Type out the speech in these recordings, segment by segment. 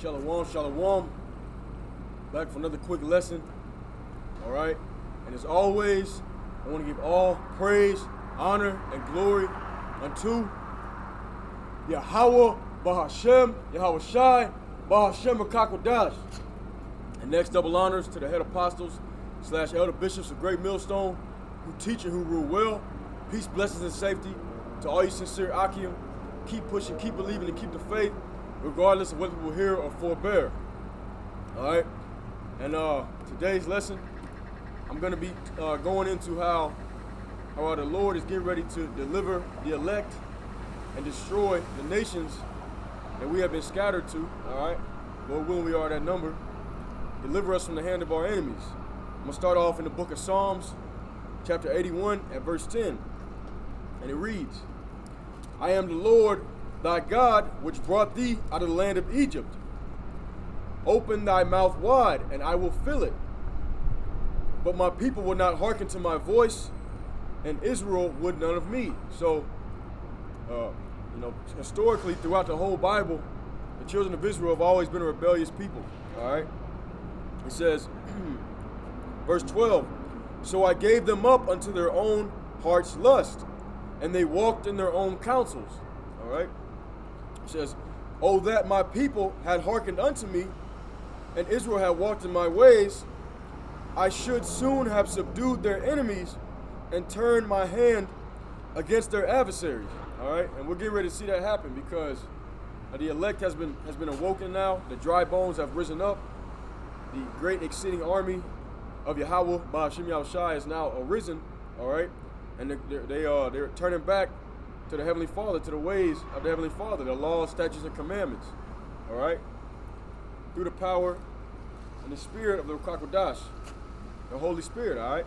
Shalom, shalom. Back for another quick lesson. All right. And as always, I want to give all praise, honor, and glory unto Yahweh, Bahashem, Yahweh Shai, Bahashem Rakakodash. And next, double honors to the head apostles / elder bishops of Great Millstone who teach and who rule well. Peace, blessings, and safety to all you sincere Akim. Keep pushing, keep believing, and keep the faith, regardless of whether people hear or forbear. All right. And today's lesson, I'm going to be going into how the Lord is getting ready to deliver the elect and destroy the nations that we have been scattered to. All right. Lord willing, we are that number. Deliver us from the hand of our enemies. I'm going to start off in the book of Psalms, chapter 81 at verse 10. And it reads, I am the Lord thy God, which brought thee out of the land of Egypt. Open thy mouth wide, and I will fill it. But my people will not hearken to my voice, and Israel would none of me. So, historically, throughout the whole Bible, the children of Israel have always been a rebellious people. All right. It says, verse 12, so I gave them up unto their own heart's lust, and they walked in their own counsels. All right. It says, oh, that my people had hearkened unto me, and Israel had walked in my ways, I should soon have subdued their enemies and turned my hand against their adversaries. All right. And we're getting ready to see that happen because the elect has been awoken now. The dry bones have risen up. The great exceeding army of Yahweh, Bahashem Yahweh Shai, is now arisen. All right. And they're turning back to the Heavenly Father, to the ways of the Heavenly Father, the laws, statutes, and commandments. All right? Through the power and the spirit of the Rakakodash, the Holy Spirit, all right?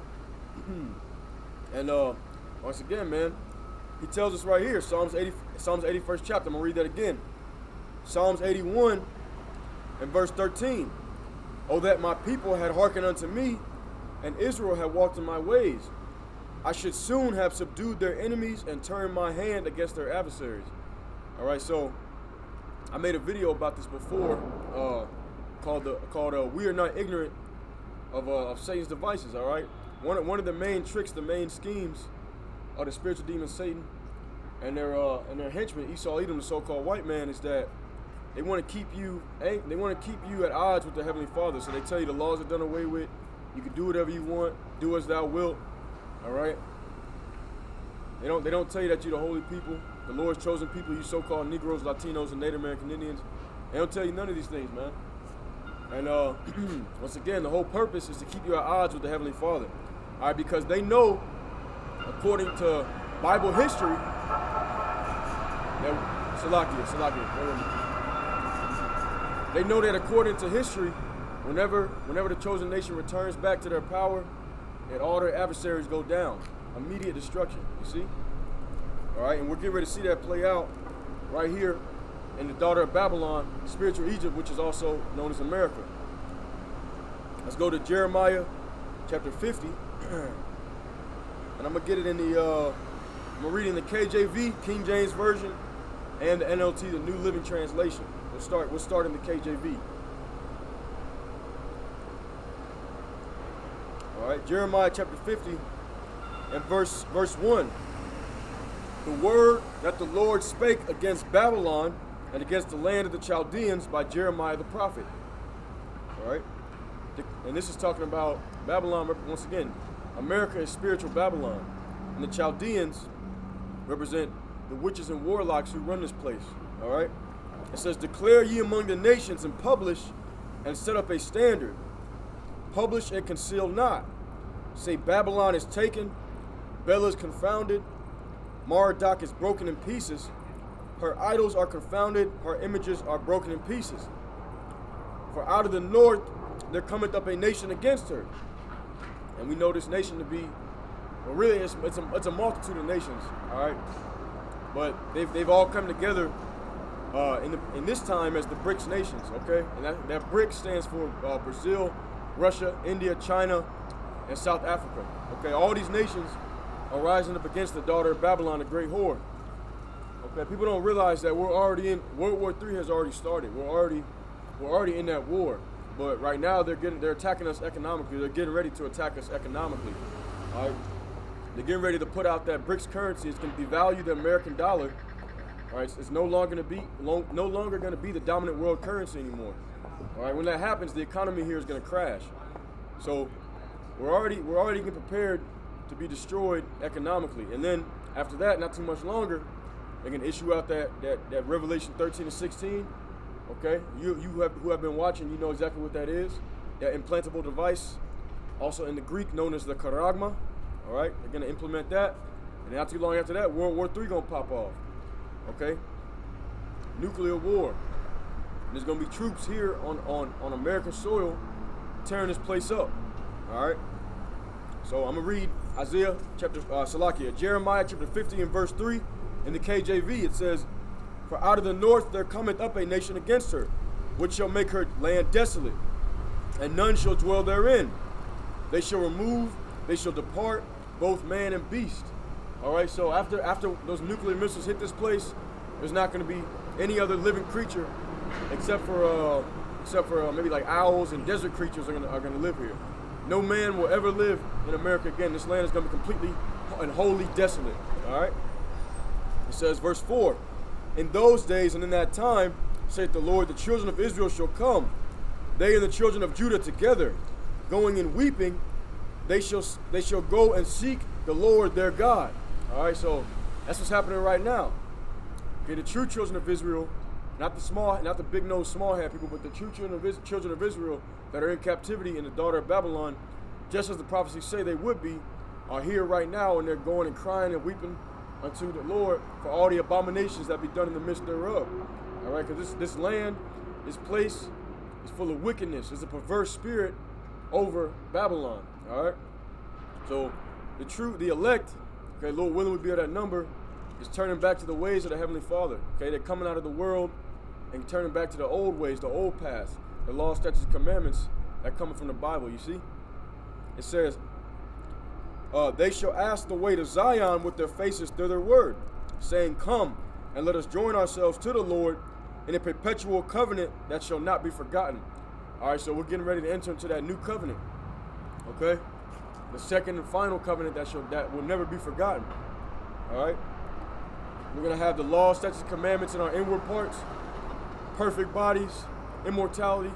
And once again, man, he tells us right here, Psalms 81st chapter, I'm going to read that again. Psalms 81 and verse 13. Oh, that my people had hearkened unto me, and Israel had walked in my ways. I should soon have subdued their enemies and turned my hand against their adversaries. All right, so I made a video about this before, called "We Are Not Ignorant of Satan's Devices." All right, one of the main tricks, the main schemes of the spiritual demon Satan and their henchmen Esau, Edom, the so-called white man, is that they want to keep you at odds with the Heavenly Father. So they tell you the laws are done away with. You can do whatever you want. Do as thou wilt. All right. They don't tell you that you're the holy people, the Lord's chosen people, you so-called Negroes, Latinos, and Native American Indians. They don't tell you none of these things, man. And once again, the whole purpose is to keep you at odds with the Heavenly Father. All right, because they know, according to Bible history, that they know that according to history, whenever the chosen nation returns back to their power, and all their adversaries go down. Immediate destruction, you see? All right, and we're getting ready to see that play out right here in the daughter of Babylon, spiritual Egypt, which is also known as America. Let's go to Jeremiah chapter 50. And I'm going to get it in I'm going to read it in the KJV, King James Version, and the NLT, the New Living Translation. We'll start in the KJV. All right, Jeremiah chapter 50 and verse 1. The word that the Lord spake against Babylon and against the land of the Chaldeans by Jeremiah the prophet. All right, and this is talking about Babylon. Once again, America is spiritual Babylon, and the Chaldeans represent the witches and warlocks who run this place. All right, it says, declare ye among the nations and publish and set up a standard. Publish and conceal not. Say Babylon is taken, Bela is confounded, Merodach is broken in pieces. Her idols are confounded, her images are broken in pieces. For out of the north there cometh up a nation against her. And we know this nation to be, well, really it's a multitude of nations, all right? But they've all come together in this time as the BRICS nations, okay? And that BRICS stands for Brazil, Russia, India, China, and South Africa. Okay, all these nations are rising up against the daughter of Babylon, the great whore. Okay, people don't realize that we're already in World War III has already started. We're we're already in that war. But right now they're attacking us economically. They're getting ready to attack us economically. All right. They're getting ready to put out that BRICS currency. It's going to devalue the American dollar. All right. It's no longer going to be the dominant world currency anymore. All right. When that happens, the economy here is going to crash. So we're already getting prepared to be destroyed economically. And then after that, not too much longer, they're going to issue out that Revelation 13 and 16. Okay, who have been watching, you know exactly what that is. That implantable device, also in the Greek known as the charagma. All right, they're going to implement that, and not too long after that, World War III going to pop off. Okay, nuclear war. And there's going to be troops here on American soil tearing this place up. All right. So I'm gonna read Jeremiah chapter 50 and verse 3 in the KJV. It says, "For out of the north there cometh up a nation against her, which shall make her land desolate, and none shall dwell therein. They shall remove, they shall depart, both man and beast." All right. So after those nuclear missiles hit this place, there's not going to be any other living creature except for maybe like owls and desert creatures are gonna live here. No man will ever live in America again. This land is going to be completely and wholly desolate. All right. It says, verse 4, "In those days and in that time, saith the Lord, the children of Israel shall come, they and the children of Judah together, going and weeping. They shall go and seek the Lord their God." All right. So that's what's happening right now. Okay. The true children of Israel, not the big-nosed, small-head people, but the true children of Israel that are in captivity in the daughter of Babylon, just as the prophecies say they would be, are here right now, and they're going and crying and weeping unto the Lord for all the abominations that be done in the midst thereof. All right, because this land, this place is full of wickedness. There's a perverse spirit over Babylon. All right, so the elect, okay, Lord willing, would be at that number, is turning back to the ways of the Heavenly Father. Okay, they're coming out of the world and turning back to the old ways, the old paths, the law, statutes, and commandments that come from the Bible. You see, it says, "They shall ask the way to Zion with their faces thitherward, saying, Come, and let us join ourselves to the Lord in a perpetual covenant that shall not be forgotten." All right, so we're getting ready to enter into that new covenant. Okay, the second and final covenant that will never be forgotten. All right, we're gonna have the law, statutes, and commandments in our inward parts, perfect bodies, immortality.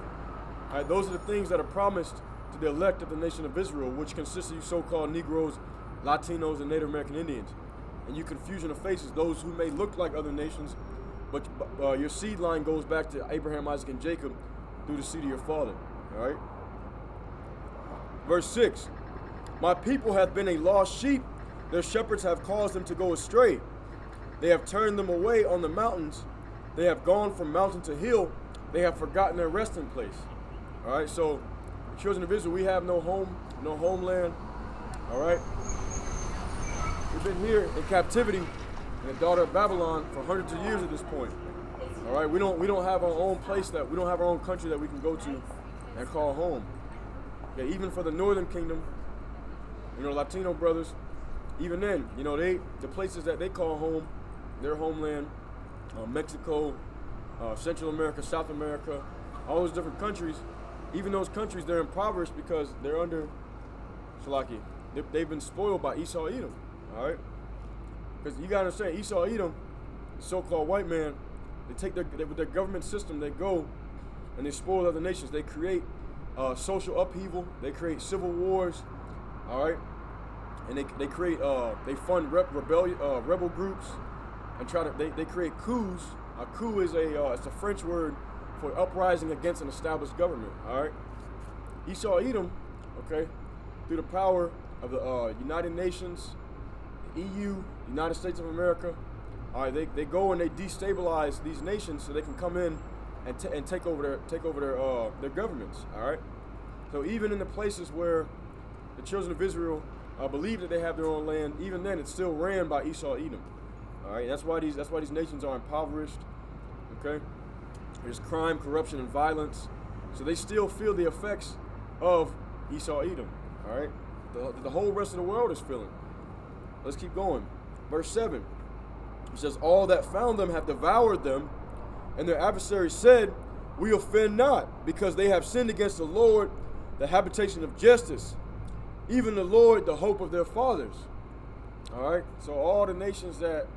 All right, those are the things that are promised to the elect of the nation of Israel, which consists of you so-called Negroes, Latinos, and Native American Indians. And you confusion of faces, those who may look like other nations, but your seed line goes back to Abraham, Isaac, and Jacob through the seed of your father. All right. Verse 6, "My people hath been a lost sheep. Their shepherds have caused them to go astray. They have turned them away on the mountains. They have gone from mountain to hill. They have forgotten their resting place." All right, so the children of Israel, we have no home, no homeland. All right, we've been here in captivity in the daughter of Babylon for hundreds of years at this point. All right, we don't have our own place we don't have our own country that we can go to and call home. Okay, even for the Northern Kingdom, Latino brothers, even then, the places that they call home, their homeland, Mexico, Central America, South America, all those different countries, even those countries, they're impoverished because they're under Shalaki. They've been spoiled by Esau Edom. All right, because you gotta understand, Esau Edom, the so-called white man, with their government system, they go and they spoil other nations. They create social upheaval. They create civil wars. All right, and they fund rebel groups and they create coups. A coup is it's a French word for uprising against an established government. All right, Esau Edom, okay, through the power of the United Nations, the EU, United States of America. All right, they go and they destabilize these nations so they can come in and take over their governments. All right, so even in the places where the children of Israel believe that they have their own land, even then it's still ran by Esau Edom. All right, that's why these nations are impoverished. Okay, there's crime, corruption, and violence, so they still feel the effects of Esau Edom. All right, the whole rest of the world is feeling. Let's keep going. Verse 7. It says, "All that found them have devoured them, and their adversaries said, we offend not, because they have sinned against the Lord, the habitation of justice, even the Lord, the hope of their fathers. All right. So all the nations that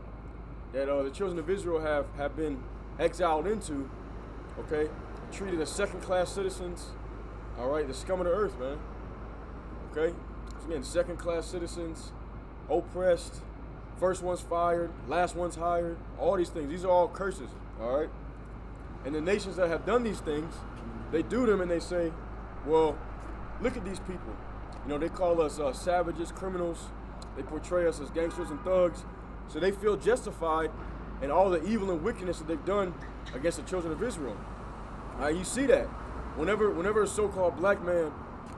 the children of Israel have been exiled into, okay, treated as second-class citizens. All right, the scum of the earth, man. Okay, so again, second-class citizens, oppressed, first one's fired, last one's hired. All these things, these are all curses. All right, and the nations that have done these things, they do them and they say, well, look at these people. You know, they call us savages, criminals. They portray us as gangsters and thugs. So they feel justified in all the evil and wickedness that they've done against the children of Israel. You see that. Whenever a so-called black man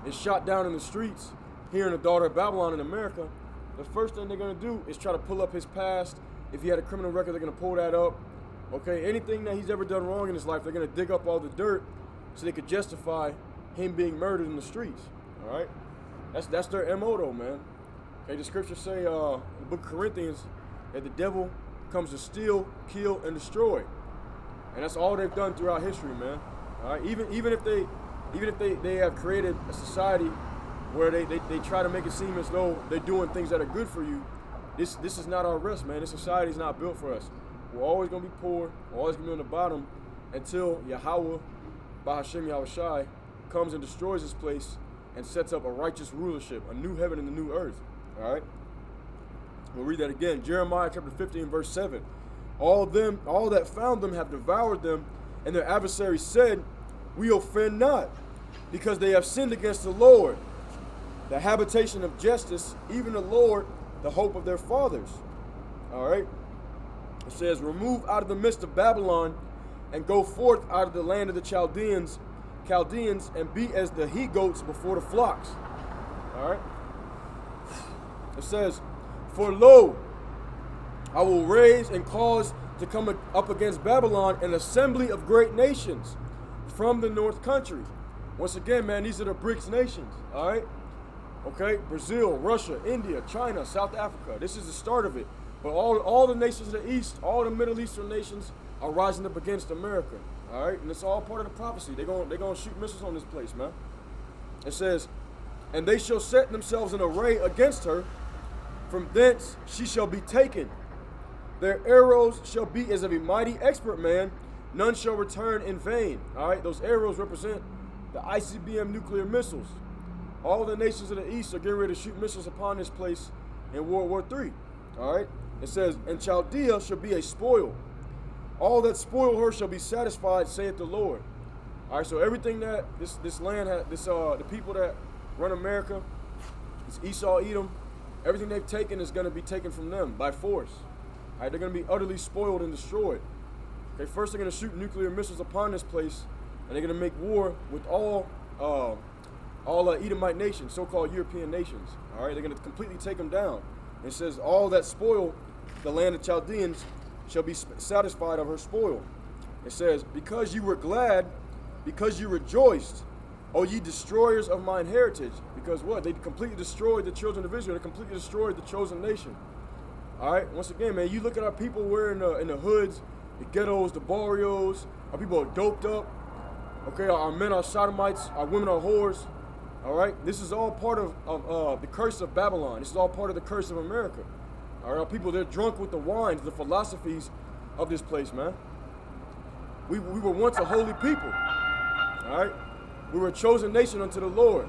is shot down in the streets here in the daughter of Babylon in America, the first thing they're going to do is try to pull up his past. If he had a criminal record, they're going to pull that up. Okay, anything that he's ever done wrong in his life, they're going to dig up all the dirt so they could justify him being murdered in the streets. All right? That's their MO though, man. Okay, the scriptures say in the book of Corinthians that the devil comes to steal, kill, and destroy. And that's all they've done throughout history, man. All right, even if they have created a society where they try to make it seem as though they're doing things that are good for you, this is not our rest, man. This society is not built for us. We're always gonna be poor. We're always gonna be on the bottom until Yahweh, Bahashem Yahushai, comes and destroys this place and sets up a righteous rulership, a new heaven and a new earth. All right. We'll read that again. Jeremiah chapter 15, verse 7. All that found them have devoured them, and their adversaries said, we offend not, because they have sinned against the Lord, the habitation of justice, even the Lord, the hope of their fathers. All right. It says, remove out of the midst of Babylon, and go forth out of the land of the Chaldeans, and be as the he-goats before the flocks. All right. It says, for lo, I will raise and cause to come up against Babylon an assembly of great nations from the north country. Once again, man, these are the BRICS nations, all right? Okay, Brazil, Russia, India, China, South Africa. This is the start of it. But all the nations of the East, all the Middle Eastern nations are rising up against America, all right? And it's all part of the prophecy. They're gonna shoot missiles on this place, man. It says, and they shall set themselves in array against her. From thence she shall be taken. Their arrows shall be as of a mighty expert man. None shall return in vain. All right, those arrows represent the ICBM nuclear missiles. All the nations of the East are getting ready to shoot missiles upon this place in World War III. All right, it says, and Chaldea shall be a spoil. All that spoil her shall be satisfied, saith the Lord. All right, so everything that this land has, the people that run America, it's Esau, Edom. Everything they've taken is going to be taken from them by force. All right, they're going to be utterly spoiled and destroyed. Okay, first they're going to shoot nuclear missiles upon this place, and they're going to make war with all Edomite nations, so-called European nations. All right, they're going to completely take them down. It says, all that spoil the land of Chaldeans shall be satisfied of her spoil. It says, because you were glad, because you rejoiced, O ye destroyers of mine heritage. Because what? They completely destroyed the children of Israel. They completely destroyed the chosen nation. All right? Once again, man, you look at our people, we're in the hoods, the ghettos, the barrios. Our people are doped up. Okay? Our men are sodomites. Our women are whores. All right? This is all part of the curse of Babylon. This is all part of the curse of America. All right? Our people, they're drunk with the wines, the philosophies of this place, man. We were once a holy people. All right? We were a chosen nation unto the Lord.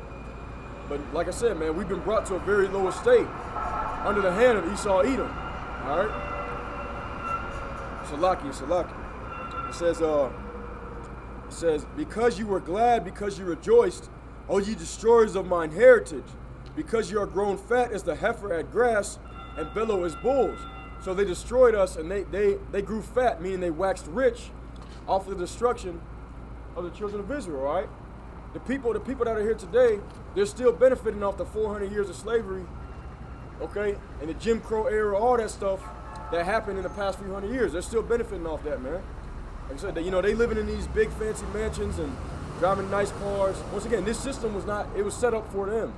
But like I said, man, we've been brought to a very low estate under the hand of Esau, Edom. All right? Salaki. It says, because you were glad, because you rejoiced, O ye destroyers of mine heritage, because you are grown fat as the heifer at grass and bellow as bulls. So they destroyed us, and they grew fat, meaning they waxed rich off of the destruction of the children of Israel, all right? The people that are here today, they're still benefiting off the 400 years of slavery, okay? And the Jim Crow era, all that stuff that happened in the past few hundred years. They're still benefiting off that, man. Like I said, they living in these big fancy mansions and driving nice cars. Once again, this system it was set up for them,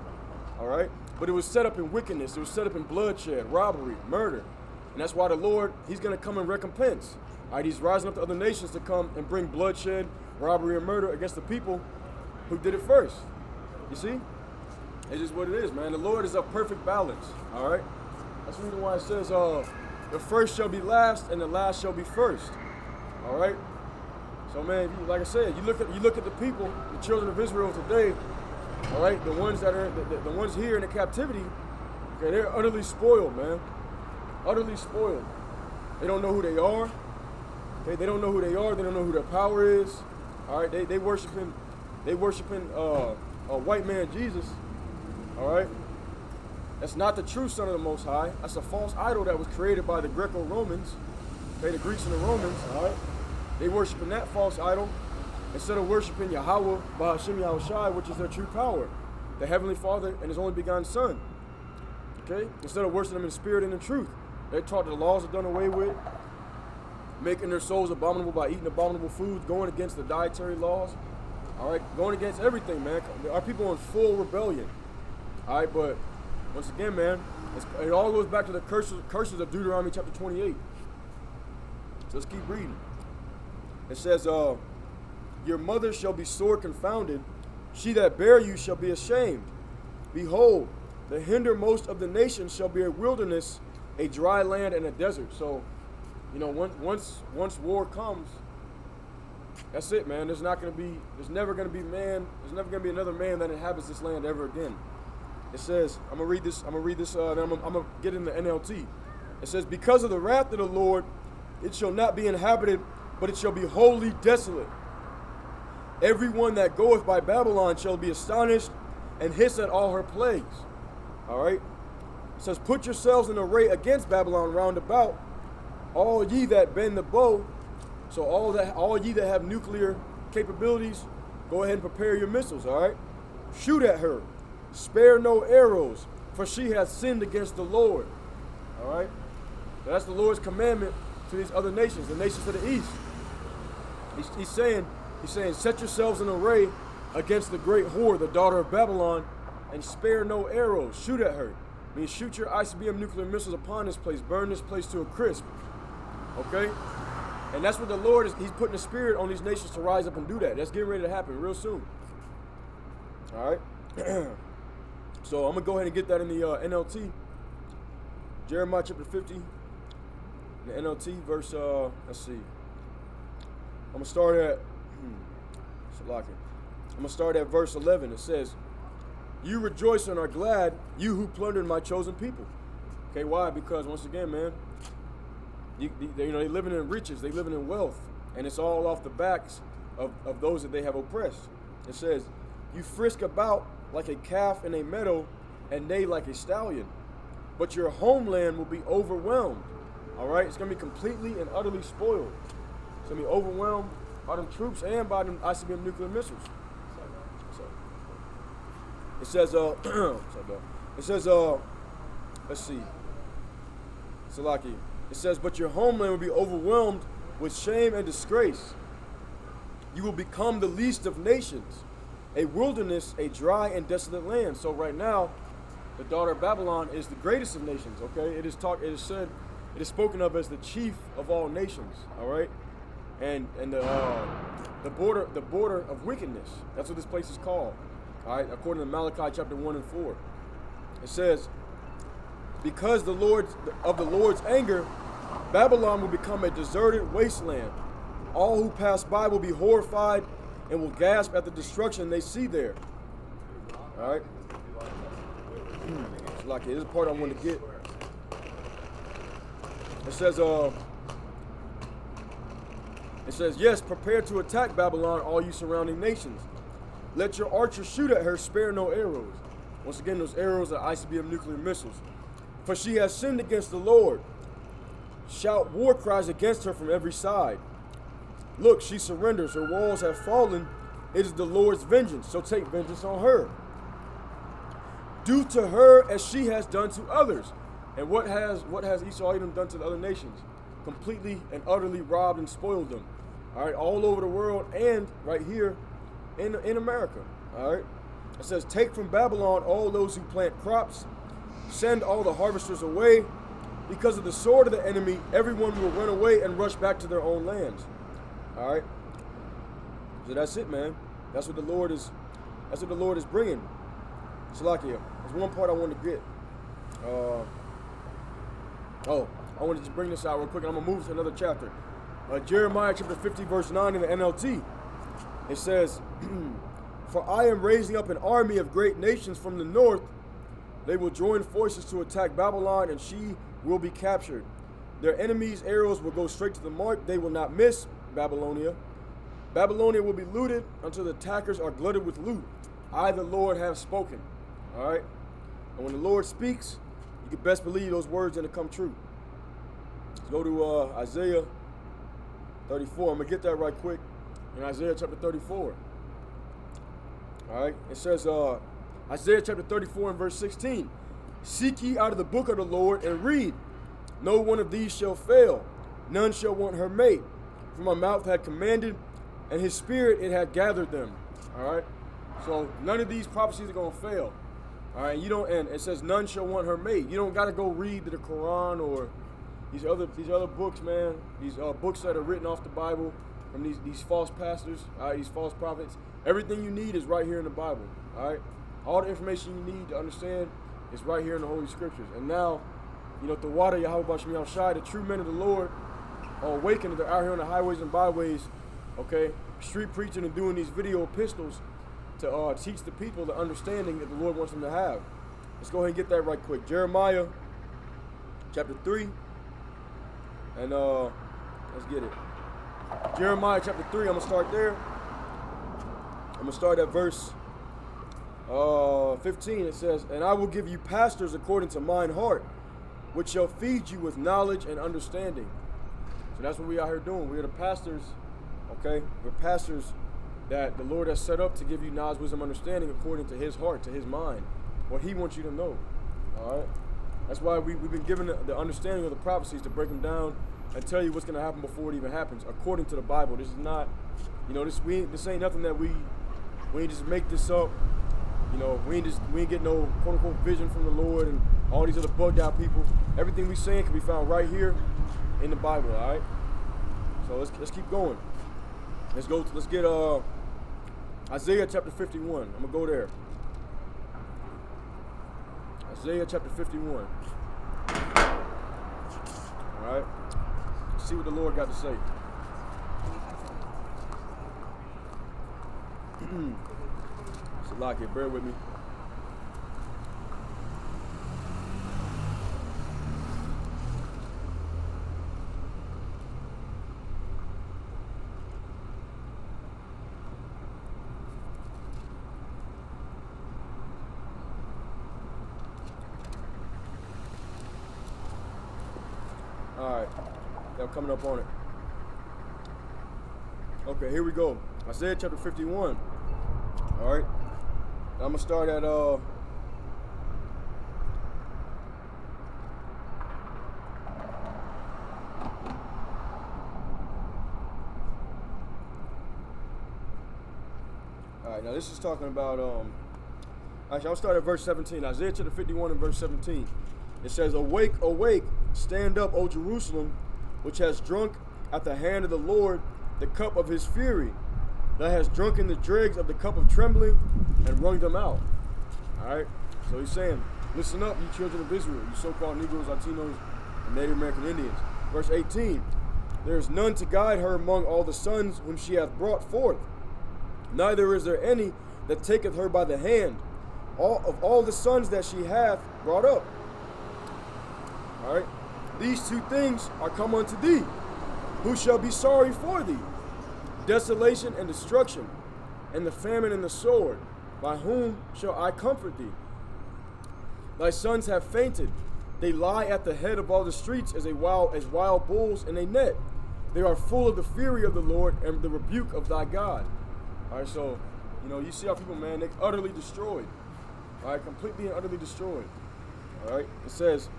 all right? But it was set up in wickedness. It was set up in bloodshed, robbery, murder. And that's why the Lord, he's going to come and recompense. All right, he's rising up to other nations to come and bring bloodshed, robbery, and murder against the people who did it first. You see? It's just what it is, man. The Lord is a perfect balance. All right? That's the reason why it says, the first shall be last and the last shall be first. All right? So, man, like I said, you look at the people, the children of Israel today, all right, the ones that are the ones here in the captivity, okay, they're utterly spoiled, man. Utterly spoiled. They don't know who they are. Okay, they don't know who they are. They don't know who their power is. All right, they worshiping a white man Jesus. All right, that's not the true Son of the Most High. That's a false idol that was created by the Greco-Romans. Okay, the Greeks and the Romans. All right, they worshiping that false idol instead of worshiping Yahweh, Bahashim Yahushai, which is their true power, the Heavenly Father and His only begotten Son. Okay, instead of worshiping Him in spirit and in truth, they taught the laws are done away with, making their souls abominable by eating abominable foods, going against the dietary laws. All right, going against everything, man. Our people in full rebellion. All right, but once again, man, it all goes back to the curses of Deuteronomy chapter 28. So let's keep reading. It says, your mother shall be sore confounded. She that bare you shall be ashamed. Behold, the hindermost of the nations shall be a wilderness, a dry land, and a desert. So, you know, once war comes, that's it, man. There's never gonna be another man that inhabits this land ever again. It says, I'm gonna read this, then I'm gonna get in the NLT. It says, because of the wrath of the Lord, it shall not be inhabited, but it shall be wholly desolate. Everyone that goeth by Babylon shall be astonished and hiss at all her plagues. All right. It says, put yourselves in array against Babylon round about, all ye that bend the bow. So all ye that have nuclear capabilities, go ahead and prepare your missiles. All right. Shoot at her. Spare no arrows, for she hath sinned against the Lord. All right. So that's the Lord's commandment to these other nations, the nations to the east. He's saying, set yourselves in array against the great whore, the daughter of Babylon, and spare no arrows. Shoot at her. I mean, shoot your ICBM nuclear missiles upon this place. Burn this place to a crisp. Okay? And that's what the Lord is. He's putting a spirit on these nations to rise up and do that. That's getting ready to happen real soon. All right? So I'm going to go ahead and get that in the NLT. Jeremiah chapter 50. The NLT verse, let's see. I'm going to start at, verse 11. It says, you rejoice and are glad, you who plundered my chosen people. Okay, why? Because once again, man, they living in riches, they living in wealth, and it's all off the backs of those that they have oppressed. It says, you frisk about like a calf in a meadow, and neigh like a stallion, but your homeland will be overwhelmed. All right, it's gonna be completely and utterly spoiled. It's gonna be overwhelmed by them troops and by them ICBM nuclear missiles. So it says, let's see, Salaki. It says, but your homeland will be overwhelmed with shame and disgrace. You will become the least of nations, a wilderness, a dry and desolate land. So right now, the daughter of Babylon is the greatest of nations. Okay, it is spoken of as the chief of all nations. All right, and the border of wickedness. That's what this place is called. All right, according to Malachi chapter 1 and 4, it says, because of the Lord's anger, Babylon will become a deserted wasteland. All who pass by will be horrified and will gasp at the destruction they see there. All right. Like this is the part I want to get. It says, yes, prepare to attack Babylon, all you surrounding nations. Let your archers shoot at her, spare no arrows. Once again, those arrows are ICBM nuclear missiles. For she has sinned against the Lord. Shout war cries against her from every side. Look, she surrenders. Her walls have fallen. It is the Lord's vengeance, so take vengeance on her. Do to her as she has done to others. And what has Esau Edom done to the other nations? Completely and utterly robbed and spoiled them. All right, all over the world and right here in America. All right. It says, take from Babylon all those who plant crops. Send all the harvesters away. because of the sword of the enemy, everyone will run away and rush back to their own lands. All right. So that's it, man. That's what the Lord is. That's what the Lord is bringing. Salakia. There's one part I want to get. I wanted to bring this out real quick, and I'm gonna move to another chapter. Jeremiah chapter 50, verse 9 in the NLT. It says, "For I am raising up an army of great nations from the north. They will join forces to attack Babylon, and she will be captured. Their enemies' arrows will go straight to the mark. They will not miss Babylonia. Babylonia will be looted until the attackers are glutted with loot. I, the Lord, have spoken." All right? And when the Lord speaks, you can best believe those words going to come true. Let's go to Isaiah 34. I'm going to get that right quick. In Isaiah chapter 34. All right? It says, Isaiah chapter 34 and verse 16. "Seek ye out of the book of the Lord and read. No one of these shall fail. None shall want her mate. For my mouth had commanded, and his spirit it had gathered them." All right? So none of these prophecies are going to fail. All right? And it says none shall want her mate. You don't got to go read the Quran or these other books, man. These books that are written off the Bible from these false pastors, these false prophets. Everything you need is right here in the Bible. All right? All the information you need to understand is right here in the Holy Scriptures. And now, the water Yahweh Bashmi Al-Shai, the true men of the Lord, are awakened. They're out here on the highways and byways, okay, street preaching and doing these video epistles to teach the people the understanding that the Lord wants them to have. Let's go ahead and get that right quick. Jeremiah chapter 3, and let's get it. Jeremiah chapter 3, I'm going to start there. I'm going to start at verse 15. It says, "And I will give you pastors according to mine heart, which shall feed you with knowledge and understanding." So that's what we out here doing. We're the pastors, okay? We're pastors that the Lord has set up to give you knowledge, wisdom, understanding according to his heart, to his mind, what he wants you to know, all right? That's why we've been given the understanding of the prophecies to break them down and tell you what's going to happen before it even happens, according to the Bible. This is not, this ain't nothing that we ain't just make this up. We ain't get no quote unquote vision from the Lord and all these other bugged out people. Everything we saying can be found right here in the Bible, all right? So let's keep going. Let's get Isaiah chapter 51. I'm gonna go there. Isaiah chapter 51. All right. Let's see what the Lord got to say. Salakia, bear with me. All right, I'm coming up on it. Okay, here we go. Isaiah chapter 51. All right. I'm gonna start at all right, now this is talking about actually I'll start at verse 17. Isaiah chapter 51 and verse 17. It says, "Awake, awake, stand up, O Jerusalem, which has drunk at the hand of the Lord the cup of his fury, that has drunken the dregs of the cup of trembling and wrung them out." All right, so he's saying, listen up, you children of Israel, you so-called Negroes, Latinos, and Native American Indians. Verse 18, "There is none to guide her among all the sons whom she hath brought forth, neither is there any that taketh her by the hand, all the sons that she hath brought up." All right, "These two things are come unto thee. Who shall be sorry for thee? Desolation and destruction, and the famine and the sword. By whom shall I comfort thee? Thy sons have fainted. They lie at the head of all the streets as wild bulls in a net. They are full of the fury of the Lord and the rebuke of thy God." All right, so, you see how people, man, they're utterly destroyed. All right, completely and utterly destroyed. All right, it says,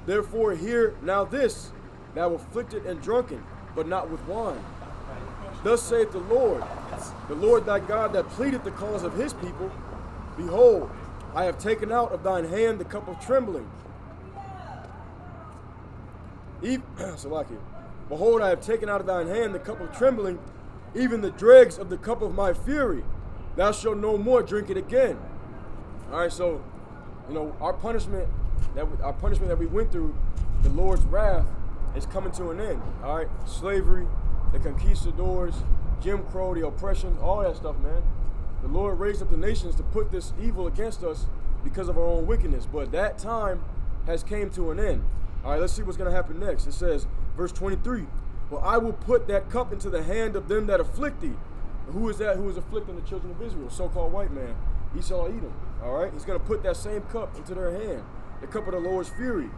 "Therefore hear now this, thou afflicted and drunken, but not with wine. Thus saith the Lord thy God that pleadeth the cause of his people. Behold, I have taken out of thine hand the cup of trembling, Salakia. Behold, I have taken out of thine hand the cup of trembling, even the dregs of the cup of my fury. Thou shalt no more drink it again. All right, so, our punishment that we went through, the Lord's wrath, is coming to an end. All right, slavery, the conquistadors, Jim Crow, the oppression, all that stuff, man. The Lord raised up the nations to put this evil against us because of our own wickedness. But that time has came to an end. All right, let's see what's going to happen next. It says, verse 23, well, I will put that cup into the hand of them that afflict thee. Who is that who is afflicting the children of Israel? So-called white man, Esau Edom. All right, he's going to put that same cup into their hand, the cup of the Lord's fury.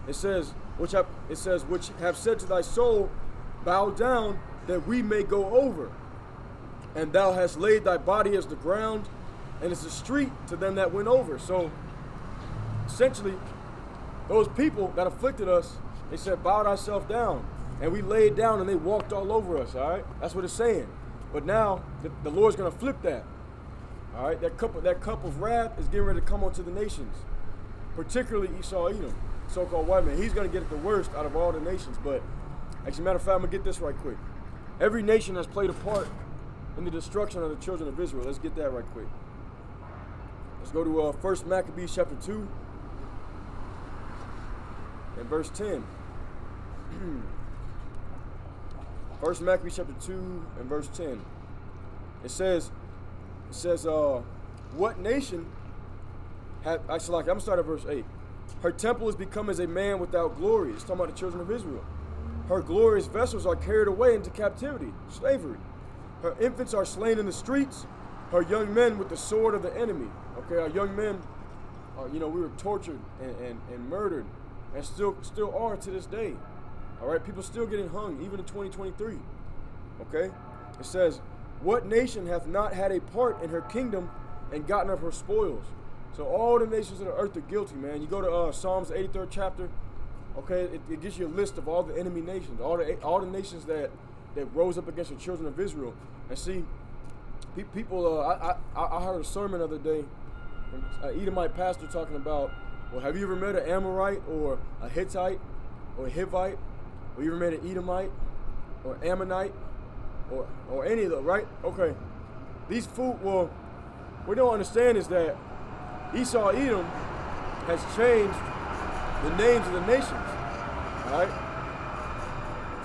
It says, which have said to thy soul, bow down that we may go over. And thou hast laid thy body as the ground, and it's a street to them that went over. So, essentially, those people that afflicted us, they said, bow thyself down. And we laid down and they walked all over us, all right? That's what it's saying. But now, the Lord's going to flip that. All right? That cup of wrath is getting ready to come onto the nations, particularly Esau Edom, so-called white man. He's going to get the worst out of all the nations. But, actually, matter of fact, I'm going to get this right quick. Every nation has played a part in the destruction of the children of Israel. Let's get that right quick. Let's go to 1 Maccabees chapter 2 and verse 10. 1 Maccabees chapter 2 and verse 10. It says, what nation had, I'm going to start at verse 8. Her temple has become as a man without glory. It's talking about the children of Israel. Her glorious vessels are carried away into captivity, slavery. Her infants are slain in the streets, her young men with the sword of the enemy. Okay, our young men, we were tortured and murdered, and still are to this day. All right, people still getting hung, even in 2023. Okay, it says, what nation hath not had a part in her kingdom and gotten of her spoils? So all the nations of the earth are guilty, man. You go to Psalms 83rd chapter. Okay, it gives you a list of all the enemy nations, all the nations that rose up against the children of Israel. And see, people, I heard a sermon the other day from an Edomite pastor talking about, well, have you ever met an Amorite or a Hittite or a Hivite? Or you ever met an Edomite or Ammonite or any of them, right? Okay, these what we don't understand is that Esau Edom has changed the names of the nations, all right?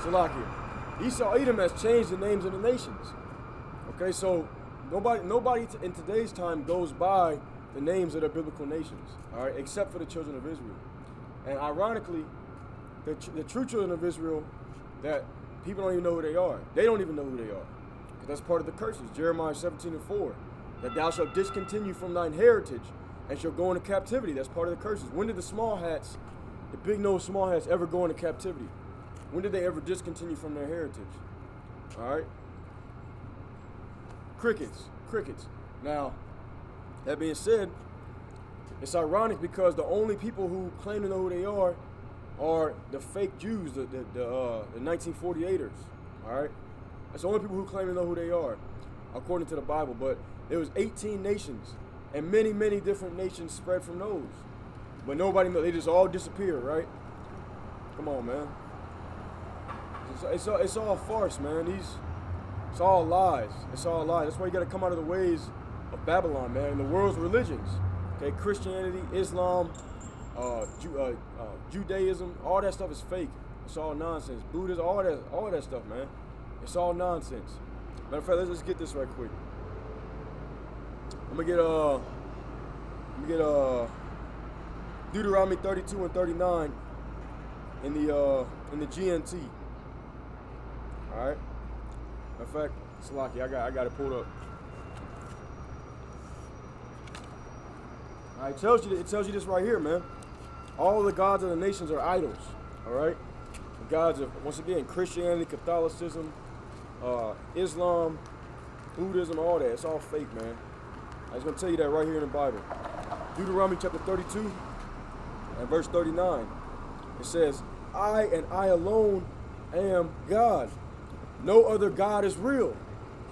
Salakia. Esau Edom has changed the names of the nations. Okay, so nobody in today's time goes by the names of the biblical nations, all right, except for the children of Israel. And ironically, the true children of Israel, that people don't even know who they are. They don't even know who they are. Because that's part of the curses. Jeremiah 17:4, that thou shalt discontinue from thine heritage and shall go into captivity. That's part of the curses. When did the small hats, the big-nosed small hats, ever go into captivity? When did they ever discontinue from their heritage? All right? Crickets. Now, that being said, it's ironic because the only people who claim to know who they are the fake Jews, the 1948ers. All right? That's the only people who claim to know who they are, according to the Bible. But there was 18 nations, and many, many different nations spread from those. But nobody knows. They just all disappeared, right? Come on, man. It's all a farce, man. It's all lies. It's all lies. That's why you got to come out of the ways of Babylon, man. And the world's religions, okay? Christianity, Islam, Judaism, all that stuff is fake. It's all nonsense. Buddhism, all that stuff, man. It's all nonsense. Matter of fact, let's just get this right quick. I'm gonna get Deuteronomy 32 and 39 in the GNT. All right. Matter of fact, Salaki, I got it pulled up. All right, it tells you this right here, man. All the gods of the nations are idols. All right. The gods of, once again, Christianity, Catholicism, Islam, Buddhism, all that. It's all fake, man. I was going to tell you that right here in the Bible. Deuteronomy chapter 32 and verse 39. It says, I and I alone am God. No other God is real.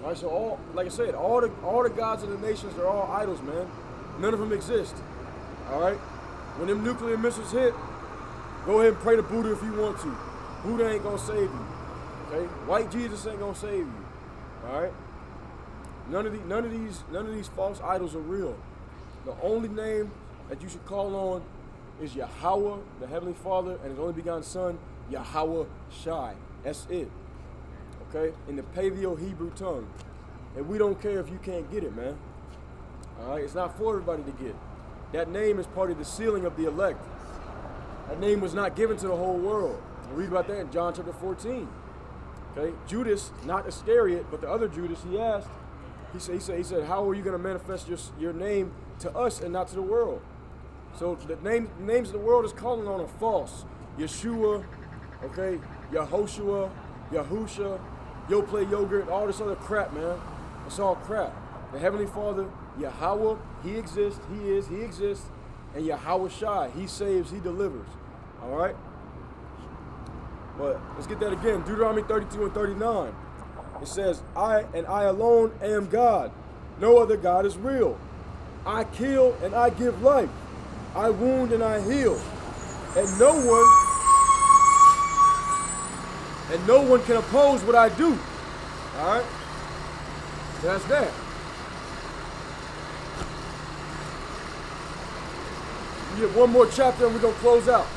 All right, so like I said, all the gods of the nations are all idols, man. None of them exist. All right? When them nuclear missiles hit, go ahead and pray to Buddha if you want to. Buddha ain't gonna save you. Okay? White Jesus ain't gonna save you. All right? None of these false idols are real. The only name that you should call on is Yahweh, the Heavenly Father, and His only begotten Son, Yahweh Shai. That's it. Okay? In the Paleo-Hebrew tongue. And we don't care if you can't get it, man. All right? It's not for everybody to get. That name is part of the sealing of the elect. That name was not given to the whole world. We read about that in John chapter 14. Okay? Judas, not Iscariot, but the other Judas, he asked, he said, how are you going to manifest your name to us and not to the world? So the names of the world is calling on are false. Yeshua, okay, Yahoshua, Yahusha, Yo Play Yogurt, all this other crap, man. It's all crap. The Heavenly Father, Yahweh, He exists, He exists, and Yahweh Shai, He saves, He delivers. All right? But let's get that again. Deuteronomy 32 and 39. It says, I alone am God. No other God is real. I kill and I give life. I wound and I heal. And no one can oppose what I do. All right? So that's that. We get one more chapter and we're going to close out.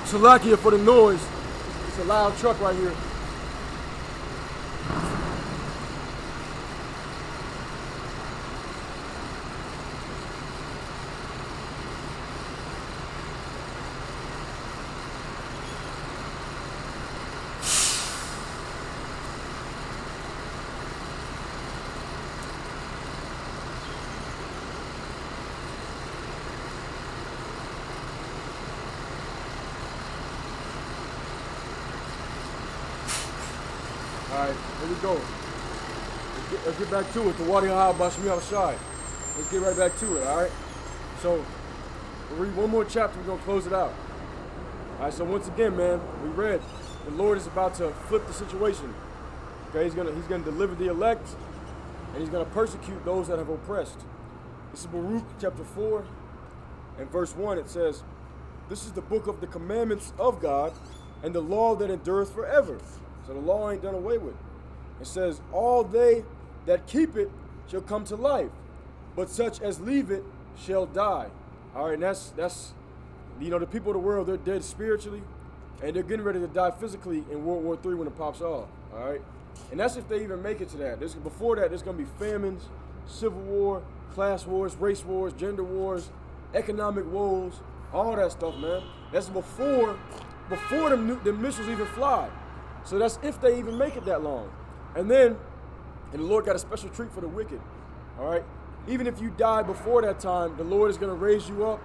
Salakia for the noise. It's a loud truck right here. All right, here we go. Let's get back to it. The Wadi Bashmi outside. Let's get right back to it, all right? So, we'll read one more chapter. We're going to close it out. All right, so once again, man, we read the Lord is about to flip the situation. Okay, he's gonna deliver the elect, and he's going to persecute those that have oppressed. This is Baruch chapter 4 and verse 1. It says, this is the book of the commandments of God and the law that endureth forever. So the law ain't done away with. It says, all they that keep it shall come to life, but such as leave it shall die. All right, and that's the people of the world, they're dead spiritually, and they're getting ready to die physically in World War III when it pops off. All right, and that's if they even make it to that. Before that, there's going to be famines, civil war, class wars, race wars, gender wars, economic woes, all that stuff, man. That's before the missiles even fly. So that's if they even make it that long. And the Lord got a special treat for the wicked. All right? Even if you die before that time, the Lord is going to raise you up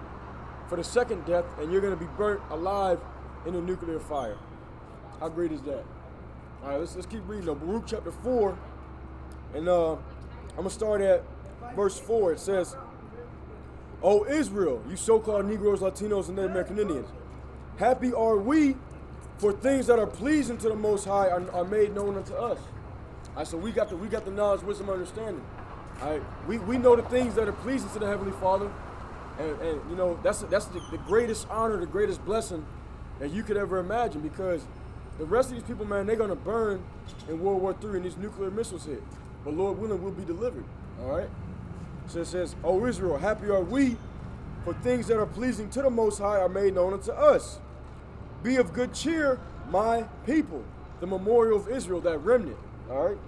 for the second death, and you're going to be burnt alive in a nuclear fire. How great is that? All right, let's keep reading. Baruch chapter 4, and I'm going to start at verse 4. It says, O Israel, you so-called Negroes, Latinos, and Native American Indians, happy are we, for things that are pleasing to the Most High are made known unto us. All right, so we got the knowledge, wisdom, understanding. All right, we know the things that are pleasing to the Heavenly Father, and you know that's the greatest honor, the greatest blessing that you could ever imagine, because the rest of these people, man, they're gonna burn in World War III and these nuclear missiles hit. But Lord willing, we'll be delivered. All right. So it says, O Israel, happy are we, for things that are pleasing to the Most High are made known unto us. Be of good cheer, my people, the memorial of Israel, that remnant, all right?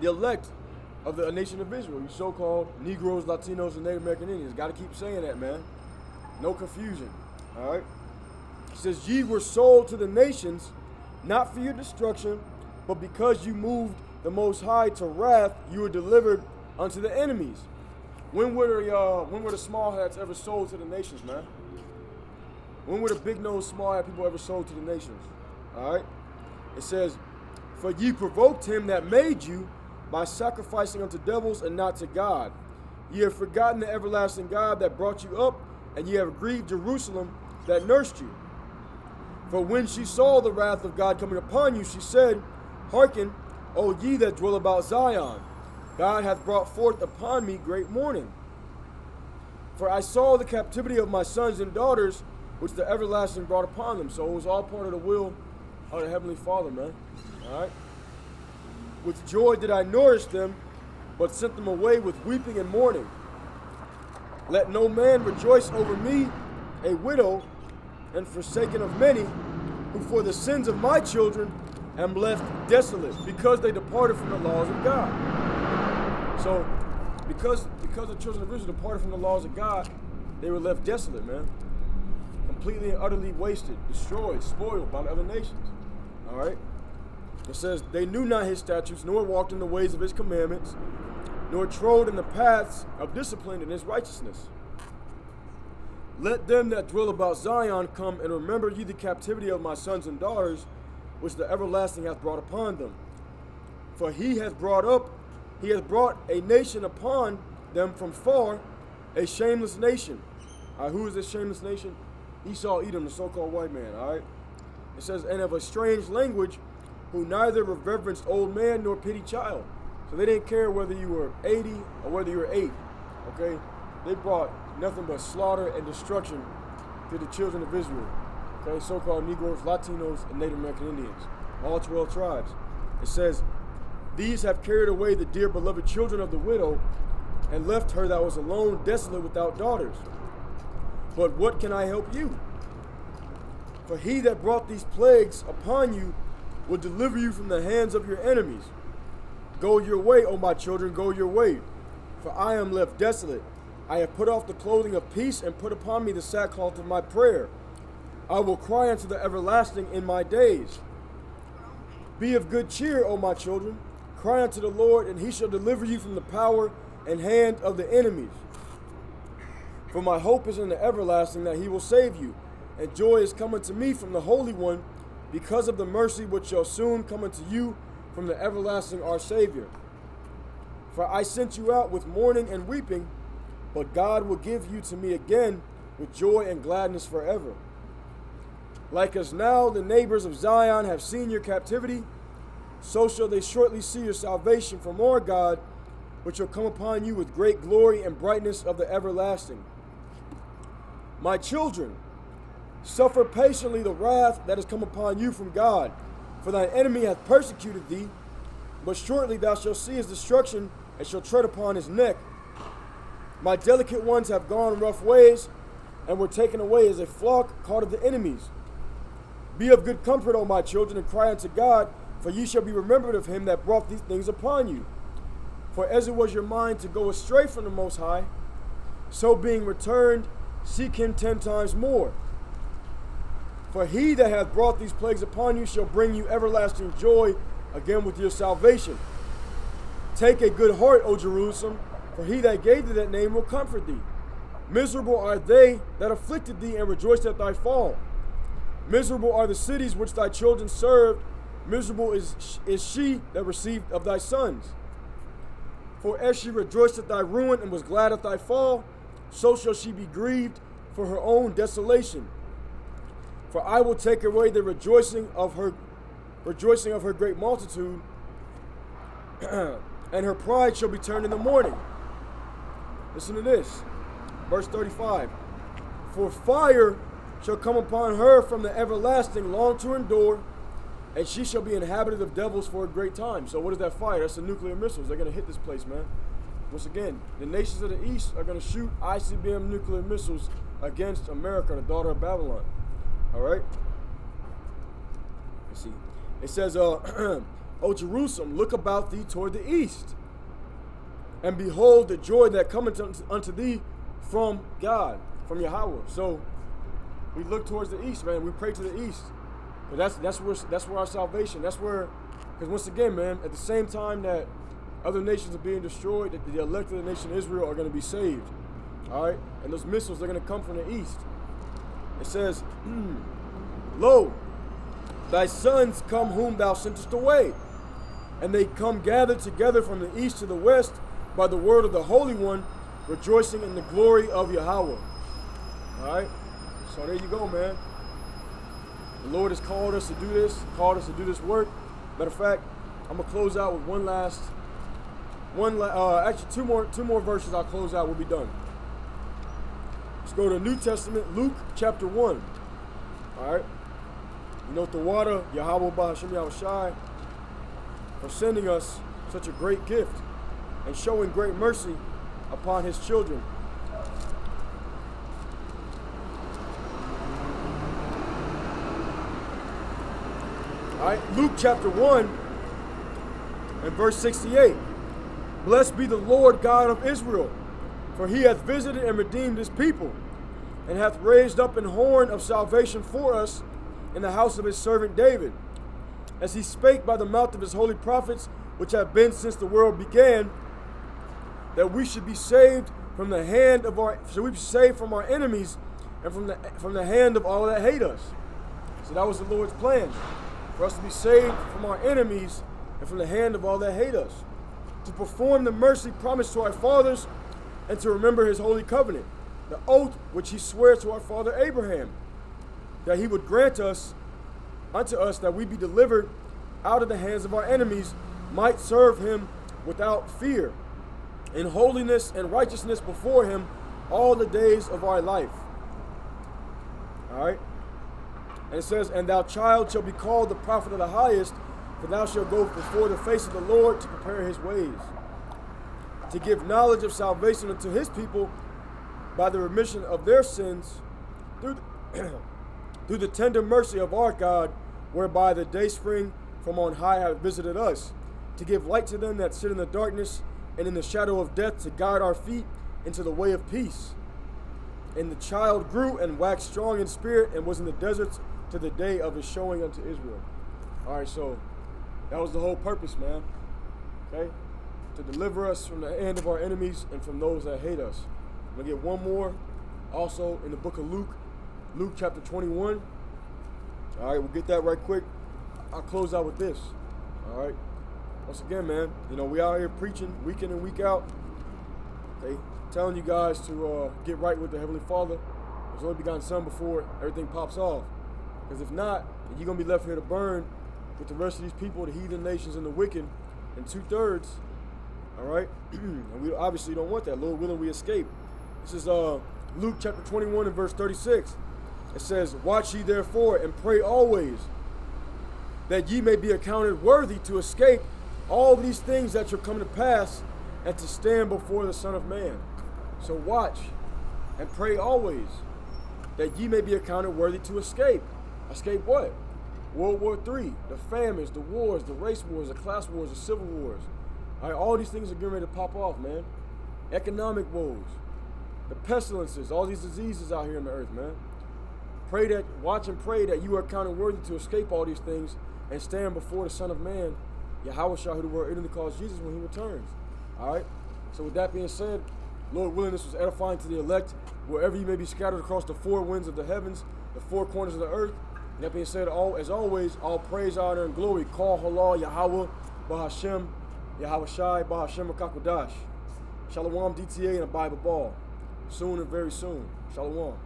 The elect of the nation of Israel, you so-called Negroes, Latinos, and Native American Indians. Got to keep saying that, man. No confusion, all right? It says, ye were sold to the nations, not for your destruction, but because you moved the Most High to wrath, you were delivered unto the enemies. When were the small hats ever sold to the nations, man? When were the big-nosed, small-hat people ever sold to the nations? All right? It says, for ye provoked him that made you by sacrificing unto devils and not to God. Ye have forgotten the everlasting God that brought you up, and ye have grieved Jerusalem that nursed you. For when she saw the wrath of God coming upon you, she said, hearken, O ye that dwell about Zion. God hath brought forth upon me great mourning. For I saw the captivity of my sons and daughters, which the everlasting brought upon them. So it was all part of the will of the Heavenly Father, man. All right? With joy did I nourish them, but sent them away with weeping and mourning. Let no man rejoice over me, a widow, and forsaken of many, who for the sins of my children am left desolate, because they departed from the laws of God. So, because the children of Israel departed from the laws of God, they were left desolate, man. Completely and utterly wasted, destroyed, spoiled by the other nations. All right? It says, they knew not his statutes, nor walked in the ways of his commandments, nor trod in the paths of discipline in his righteousness. Let them that dwell about Zion come and remember ye the captivity of my sons and daughters, which the everlasting hath brought upon them. For he hath brought a nation upon them from far, a shameless nation. Who is this shameless nation? Esau, Edom, the so-called white man, all right? It says, and of a strange language, who neither reverenced old man nor pitied child. So they didn't care whether you were 80 or whether you were 8, okay? They brought nothing but slaughter and destruction to the children of Israel, okay? So-called Negroes, Latinos, and Native American Indians, all 12 tribes. It says, these have carried away the dear beloved children of the widow, and left her that was alone, desolate, without daughters. But what can I help you? For he that brought these plagues upon you will deliver you from the hands of your enemies. Go your way, O my children, go your way. For I am left desolate. I have put off the clothing of peace and put upon me the sackcloth of my prayer. I will cry unto the everlasting in my days. Be of good cheer, O my children. Cry unto the Lord, and he shall deliver you from the power and hand of the enemies. For my hope is in the everlasting, that he will save you. And joy is coming to me from the Holy One, because of the mercy which shall soon come unto you from the everlasting our Savior. For I sent you out with mourning and weeping, but God will give you to me again with joy and gladness forever. Like as now the neighbors of Zion have seen your captivity, so shall they shortly see your salvation from our God, which shall come upon you with great glory and brightness of the everlasting. My children, suffer patiently the wrath that is come upon you from God, for thine enemy hath persecuted thee, but shortly thou shalt see his destruction, and shalt tread upon his neck. My delicate ones have gone rough ways, and were taken away as a flock caught of the enemies. Be of good comfort, O my children, and cry unto God, for ye shall be remembered of him that brought these things upon you. For as it was your mind to go astray from the Most High, so being returned, seek him 10 times more. For he that hath brought these plagues upon you shall bring you everlasting joy again with your salvation. Take a good heart, O Jerusalem, for he that gave thee that name will comfort thee. Miserable are they that afflicted thee, and rejoiced at thy fall. Miserable are the cities which thy children served. Miserable is she that received of thy sons. For as she rejoiced at thy ruin and was glad at thy fall, so shall she be grieved for her own desolation. For I will take away the rejoicing of her great multitude, and her pride shall be turned in the morning. Listen to this, verse 35. For fire shall come upon her from the everlasting, long to endure, and she shall be inhabited of devils for a great time. So what is that fire? That's the nuclear missiles. They're going to hit this place, man. Once again, the nations of the east are going to shoot ICBM nuclear missiles against America, the daughter of Babylon. All right? Let's see. It says, O Jerusalem, look about thee toward the east, and behold the joy that cometh unto thee from God, from Yahweh. So we look towards the east, man. We pray to the east. But that's where our salvation, that's where, because once again, man, at the same time that other nations are being destroyed, that the elect of the nation of Israel are going to be saved. All right? And those missiles, they're going to come from the east. It says, Lo, thy sons come whom thou sentest away, and they come gathered together from the east to the west by the word of the Holy One, rejoicing in the glory of Yahweh. All right? So there you go, man. The Lord has called us to do this, called us to do this work. Matter of fact, I'm going to close out with one last Actually, two more verses. I'll close out. We'll be done. Let's go to the New Testament, Luke chapter 1. All right. You know, the water, Yahweh Bahashim Yahushai, for sending us such a great gift and showing great mercy upon his children. All right, Luke chapter 1 and verse 68. Blessed be the Lord God of Israel, for he hath visited and redeemed his people, and hath raised up an horn of salvation for us in the house of his servant David, as he spake by the mouth of his holy prophets, which have been since the world began, that we should be saved from the hand of our from our enemies and from the hand of all that hate us. So that was the Lord's plan, for us to be saved from our enemies and from the hand of all that hate us, to perform the mercy promised to our fathers, and to remember his holy covenant, the oath which he sware to our father Abraham, that he would grant us unto us that we be delivered out of the hands of our enemies, might serve him without fear, in holiness and righteousness before him all the days of our life. All right? And it says, and thou child shalt be called the prophet of the highest, for thou shalt go before the face of the Lord to prepare his ways, to give knowledge of salvation unto his people by the remission of their sins through the tender mercy of our God, whereby the dayspring from on high hath visited us, to give light to them that sit in the darkness and in the shadow of death, to guide our feet into the way of peace. And the child grew and waxed strong in spirit, and was in the deserts to the day of his showing unto Israel. All right, so that was the whole purpose, man. Okay? To deliver us from the hand of our enemies and from those that hate us. I'm going to get one more also in the book of Luke, Luke chapter 21. All right, we'll get that right quick. I'll close out with this. All right. Once again, man, you know, we out here preaching week in and week out. Okay, telling you guys to get right with the Heavenly Father. There's only begotten Son before everything pops off. Because if not, you're going to be left here to burn with the rest of these people, the heathen nations and the wicked, and 2/3. All right? And we obviously don't want that. Lord willing, we escape. This is Luke chapter 21 and verse 36. It says, watch ye therefore and pray always, that ye may be accounted worthy to escape all these things that shall come to pass, and to stand before the Son of Man. So watch and pray always, that ye may be accounted worthy to escape. Escape what? World War III, the famines, the wars, the race wars, the class wars, the civil wars. All right, all these things are getting ready to pop off, man. Economic woes, the pestilences, all these diseases out here on the earth, man. Watch and pray that you are accounted worthy to escape all these things and stand before the Son of Man, Yahweh Shah, who the world ignorantly calls Jesus, when he returns. All right? So with that being said, Lord willing, this was edifying to the elect, wherever you may be scattered across the four winds of the heavens, the four corners of the earth. And that being said, as always, all praise, honor, and glory. Call halal Yahweh, Bahashem, Yahweh Shai, Bahashem, Rakakodash. Shalom, DTA, and a Bible ball. Soon and very soon. Shalom.